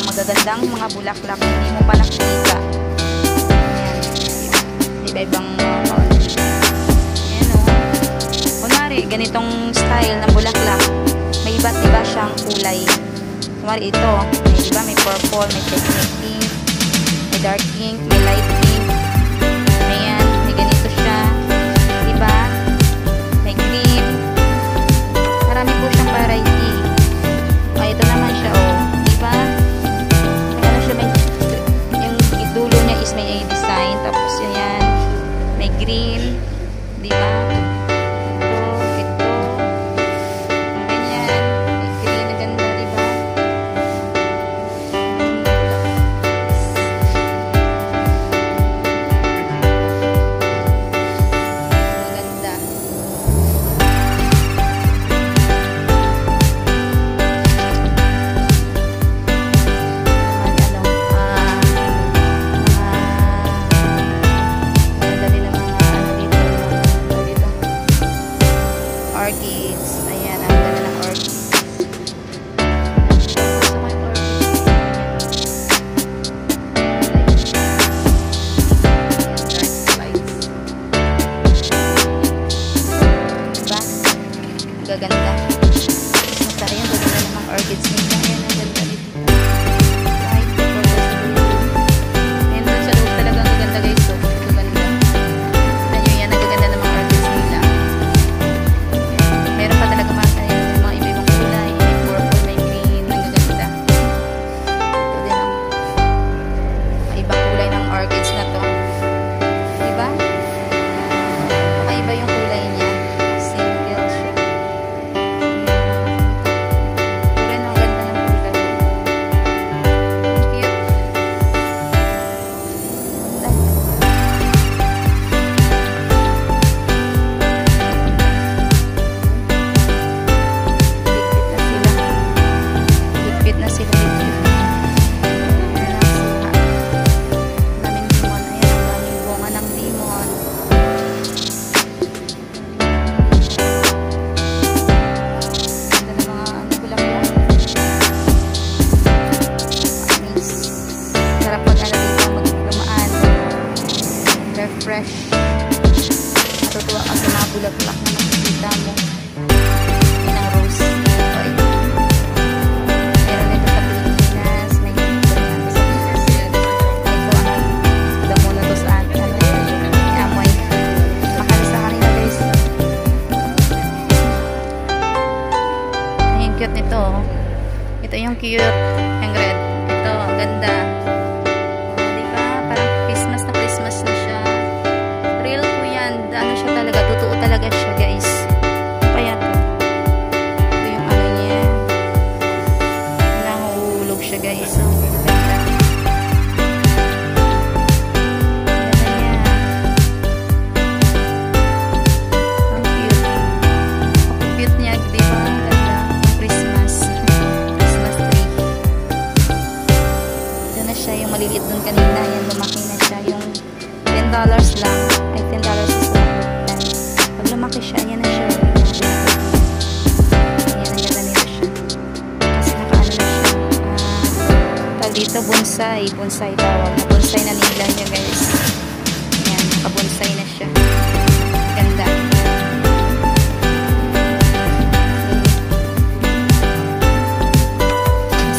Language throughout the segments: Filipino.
magagandang mga bulaklak hindi mo pa nakikita. Ayan. Iba-ibang ayan o. Kunwari, ganitong style ng bulaklak, may iba't iba siyang kulay. Kunwari ito, may iba, may purple, may pink, may dark pink, may light pink. Ayan, may ganito siya. Diba? May green. Marami po siyang variety. O, ito naman siya, o. Diba? Ano siya, may, yung dulo niya is may design. Tapos, yan. May green. Diba? Ito. Ganyan. May green na ganda, diba? Maganda. Orchids. Ayan, ang ganda ng orchids. Gusto ko yung orchids. Ayan, dark lights. Diba? Ang gaganda. Masaya yung gaganda ng mga orchids nila. Ayan, ang ganda dito. Light, purple sa dulo. Ayan, doon sa loob talaga ang gaganda guys. So, gaganda. Ayan, yan, ang gaganda ng mga orchids nila. Meron pa talaga mga iba-ibang kulay. May purple, may green. Nagaganda. Ito din ang ibang kulay ng orchids na to. Diba? Kakaiba yung kulay niya. Single siya. Pero ang ganda ng kulay. Cute. Higpit na sila. Daming limon. Ayan, daming bunga ng limon. Ganda ng mga bulaklak. Anis. Sarap pag dito maglumaan. Refresh. Matutuwa ka sa mga bulaklak na makikita mo. Yan ang rose. Meron ito sa Pilipinas. May ganito naman sa Pilipinas. Ito ang damo na to sa atin. Amoy. Mahal sa kanila guys. Ay, yung cute nito. Ito yung cute. Yung red. Ito, ang ganda. O, diba? Parang Christmas na siya. Real po yan. Ano siya talaga? Totoo talaga siya guys. Kaya to. Ito yung ano niya. Nanguhulog siya guys. So, ganda. Ganda niya. Ang cute. Ang cute niya, diba? Ganda. Christmas. Christmas tree. Ito na siya. Yung maliliit dun kanina. Yan, lumaki na siya. Yung $10 lang. Ay, $10 is lang. Pag lumaki siya, yan na siya. Yan, ang ganda nito siya. Kasi nakaano na siya. Tawag dito, bonsai. Bonsai tawag. Bonsai na nila niya guys. Yan, nakabonsai na siya. Ganda.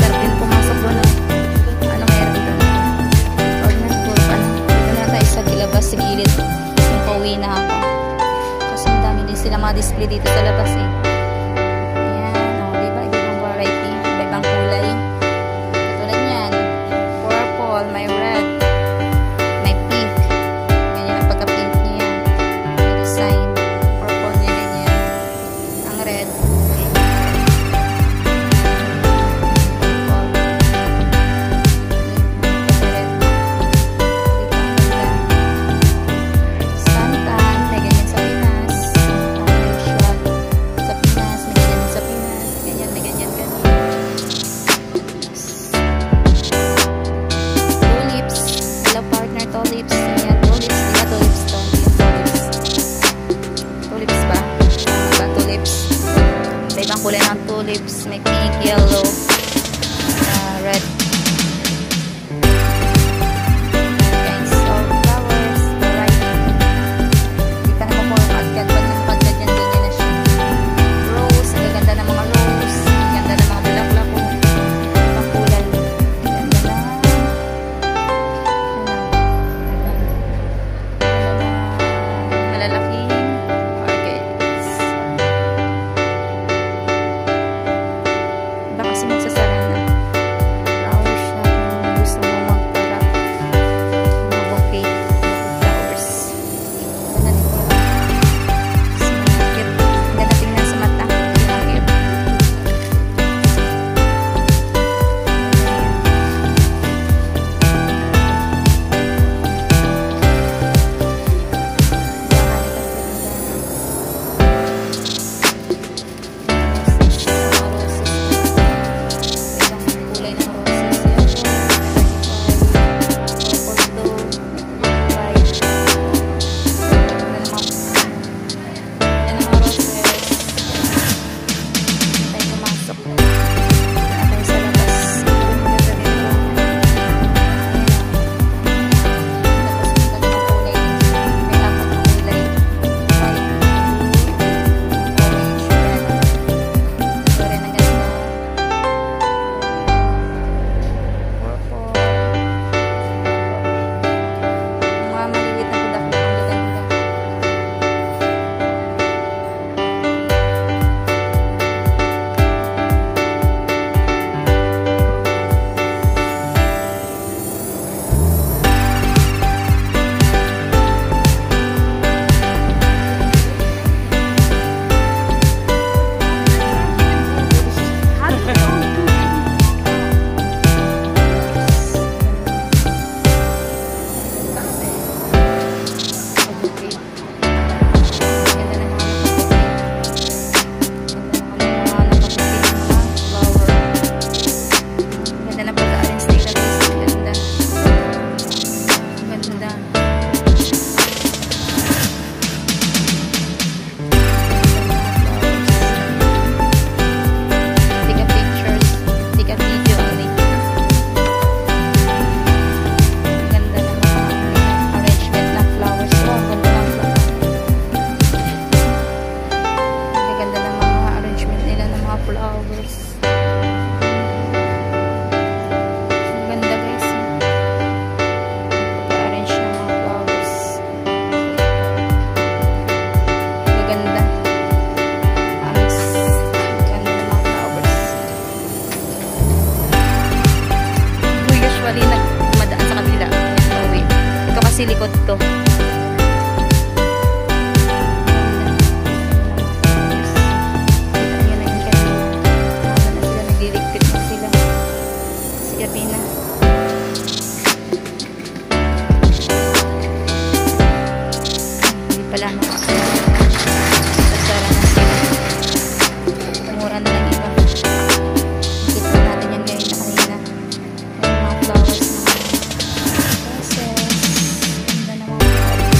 Sarap din pumasok doon. Ano meron doon? Huwag na po. Dito na tayo sa labas, sa gilid. Yung pauwi na ako. Kasi madami din sila mga display dito sa labas eh. Ayan, o, diba? Ibang variety, ibang kulay. Katulad niyan, purple, may red, may pink. Ganyan ang pagka-pink niya. May design. Purple niya, ganyan. Ang red. Santa, may ganyan sa Pinas. Usual. Sa pala no. Sasara na sila. Mura na lang iba. Kita natin yan guys na kanina. May mga flowers na roses. Ganda na mga flowers.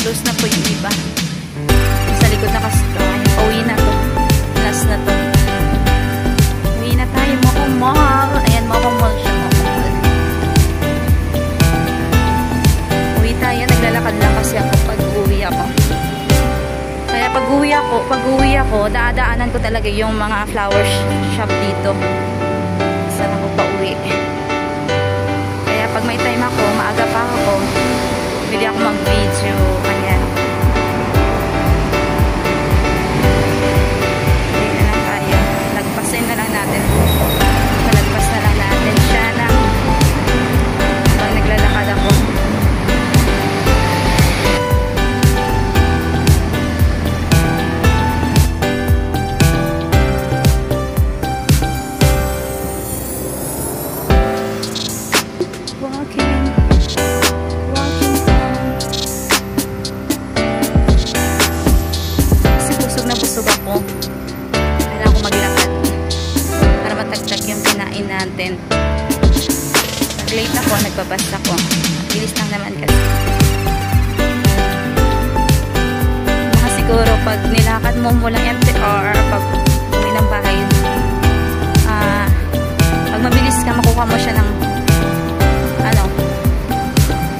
Close na po yung iba. Sa likod na kasi ito. Pauwi na to. Last na to. Uwi na tayo. Moko Mall. Ayan, Moko Mall siya. Moko Mall. Uwi tayo. Naglalakad lang kasi ako pag uwi ako. Kaya pag uwi ako, daadaanan ko talaga yung mga flower shop dito. Saan ako pa uwi. Kaya pag may time ako, maaga pa ako, bili ako mag-video. Ayan. Hindi na lang tayo. Lagpasin na lang natin. Palagpas na lang natin siya na pag naglalakad ako. Busog ako. Kailangan ko maglakad para matagtag yung kinain natin. Nag-late ako, nagbabas ako. Bilis lang naman kasi. Mga siguro pag nilakad mo mula MTR, pag uwi ng bahay, pag mabilis ka, makuha mo siya ng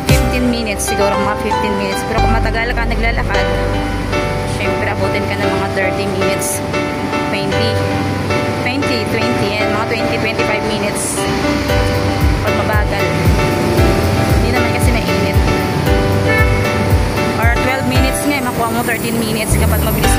15 minutes. Siguro mga 15 minutes. Pero kung matagal ka naglalakad, siyempre, abutin ka ng mga 30 minutes, 20, and mga 20-25 minutes pag mabagal. Hindi naman kasi mainit. Or 12 minutes nga, makuha mo 13 minutes kapag mabilis